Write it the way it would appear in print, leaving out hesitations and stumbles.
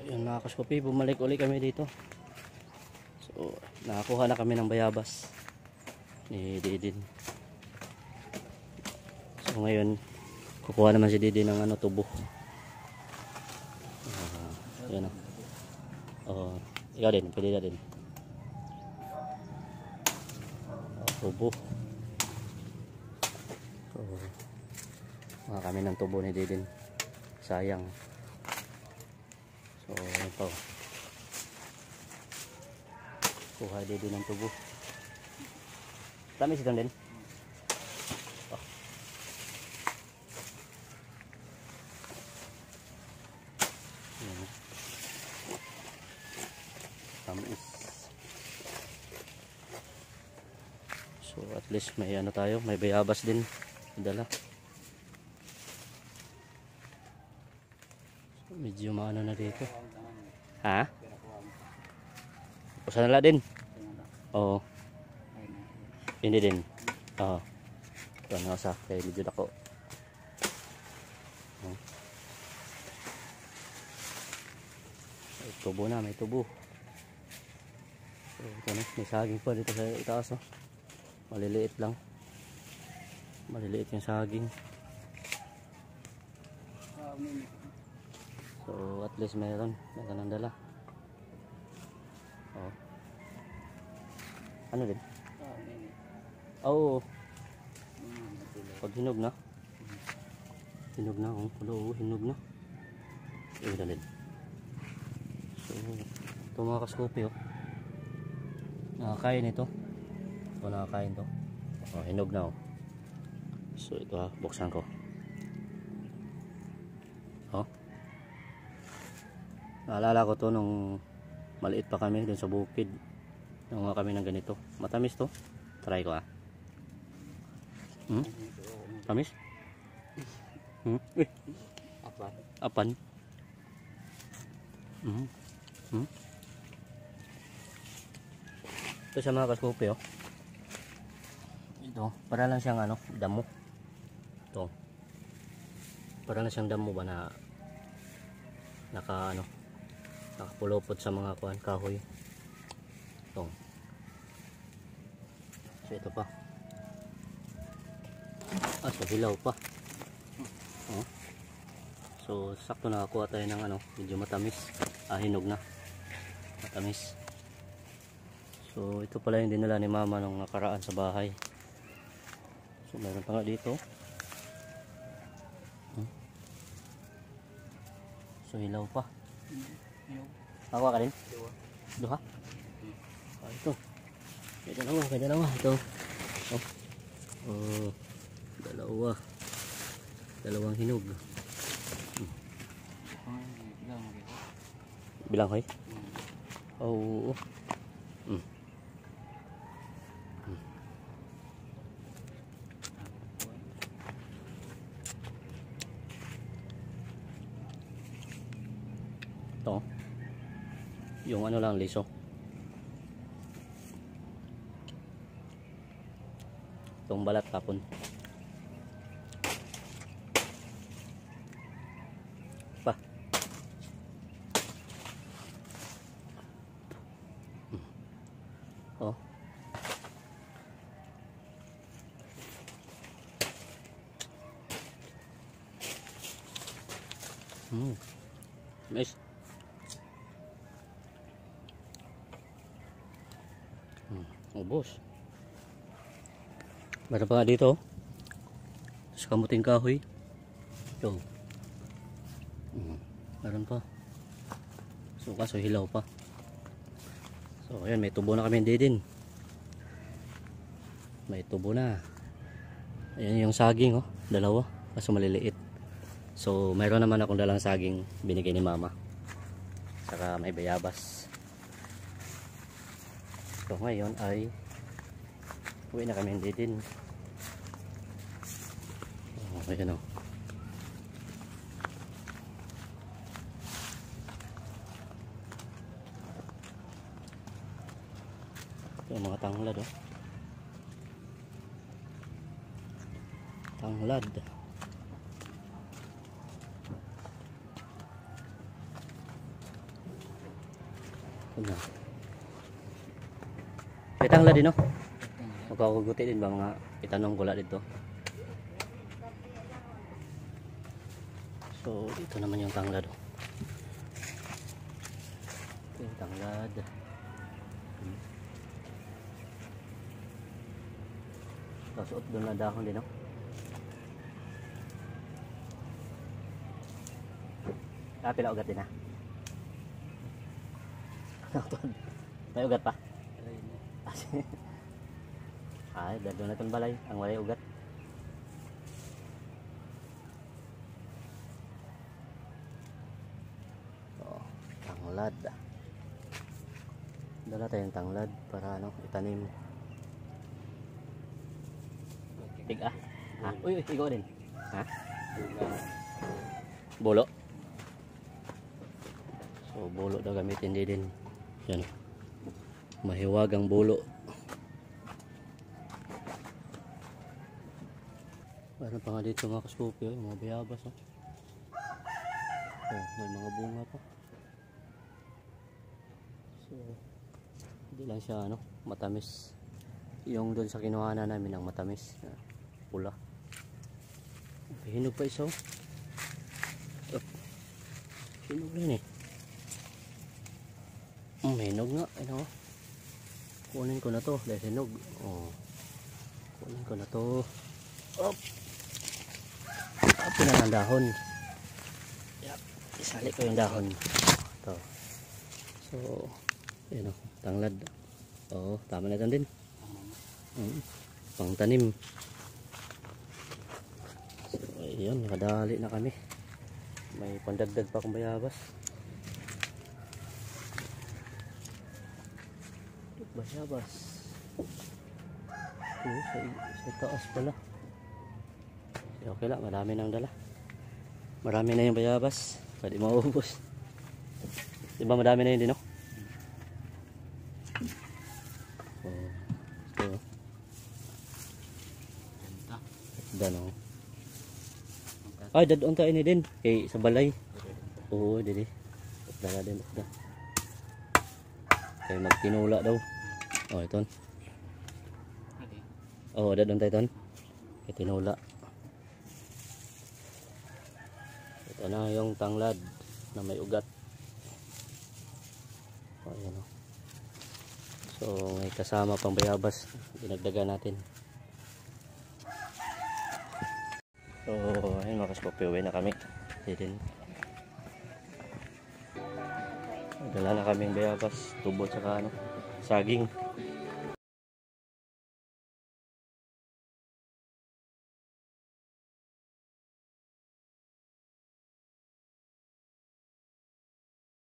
Yun mga kaskopi, bumalik uli kami dito. So, nakakuha na kami ng bayabas ni Didin. So ngayon, kukuha naman si Didin ng tubo. Yan o. Ikaw din, pwede na din. Tubo. So, mga kami ng tubo ni Didin. Sayang. So, ito. Kuha din ng tubo. Tamis ito din. Oh. Tamis. So, at least may tayo, may bayabas din. Dala. So, medyo maano na dito. Ha? Usa na din. Oo. Hindi din. Oo. Ito na sa kay medyo dako. May tubo na, may tubo. So, ito na, may saging pa dito sa itaas. Oh. Maliliit lang. Maliliit yung saging. So, at least meron ang dala. Oh. Ano din? Oo. Pag hinog na. Hinog na. Oh, hinog na. Ayun na din. So, ito mga kaskopi. Oh. Nakakain ito. Ito nakakain to. Oh, hinog na. Oh. So, ito buksan ko. Oh. Naalala ko to nung maliit pa kami dun sa bukid. Nung kami ng ganito. Matamis to. Try ko Tamis? Apan. Apan? Ito sa mga kaskopi. Oh. Ito. Para lang siyang damo. Ito. Para lang siyang damo ba na nakapulupot sa mga kahoy. Ito. So ito pa. So hilaw pa. Oh. So sakto nakakuha tayo ng medyo matamis. Hinog na. Matamis. So ito pala yung dinala ni mama nung nakaraan sa bahay. So meron pa nga dito. So hilaw pa. Nakuha ka din? Duha? Ito. May dalawa. Ito. Oh. Dalawa. Dalawang hinog. Bilang hoy? Oo. Ito. Yung lang liso. Itong balat tapon. Pa. Oh. Nice. Ubos. Meron pa nga dito. Sa kamuting kahoy. Ito. Meron pa. So kaso hilaw pa. So ayan, may tubo na kami din. May tubo na. Ayan yung saging dalawa. Kaso maliliit. So mayroon naman akong dalang saging binigay ni mama. Saka may bayabas. So ngayon ay uwi na kami din. Ayan o. Ito yung mga tanglad Tanglad. Ano? May tanglad din, no? Magkakuguti din ba mga itanong gula dito? So, ito naman yung tanglad. Ito yung tanglad. Suot doon na dahon din, no? Pila ugat din, ha? May ugat pa? Ay, dado na itong balay. Ang walay ugat. So, tanglad. Dala tayong tanglad para ano, itanim. Tiga. Ha? Uy, ikaw din. Ha? Bolo. So, bolo daw gamitin din. Yan. Mahiwag ang bolo. Meron pa nga dito mga kaskupi, mga bayabas. Oh. Oh, may mga bunga pa. So, hindi lang siya ano, matamis. Yung doon sa kinuhanan namin ang matamis. Pula. Hinog pa isa. Oh. Hinog rin eh. Hinog nga. Ano? Kunin ko na to dahil hinog. Oh. Kunin ko na to. Op. Tapos na ang dahon. Yep. Isali ko yung dahon. Ito. So, yun o. Tanglad. Oo, tama na ito din. Pang tanim. So, ayun. Nakadali na kami. May pandagdag pa akong bayabas. Bayabas. Sa taas pala. Okay lang, marami nang dala. Marami na yung bayabas. Pwede maubos. Diba madami na yun din, no? So, dano. Ay, dadon tayo ni din. Kay sa balay. Oo, dili. Dala din. Kay magtinula daw. Oh, ito. Oh, dadon tayo ito. Kay tinula. Ito na yung tanglad na may ugat. Oh, ayan o. So, may kasama pang bayabas. Dinagdagan natin. So, ayun mga kaspopi. Uwi na kami. Din. Dala na kaming bayabas. Tubo tsaka ano, saging.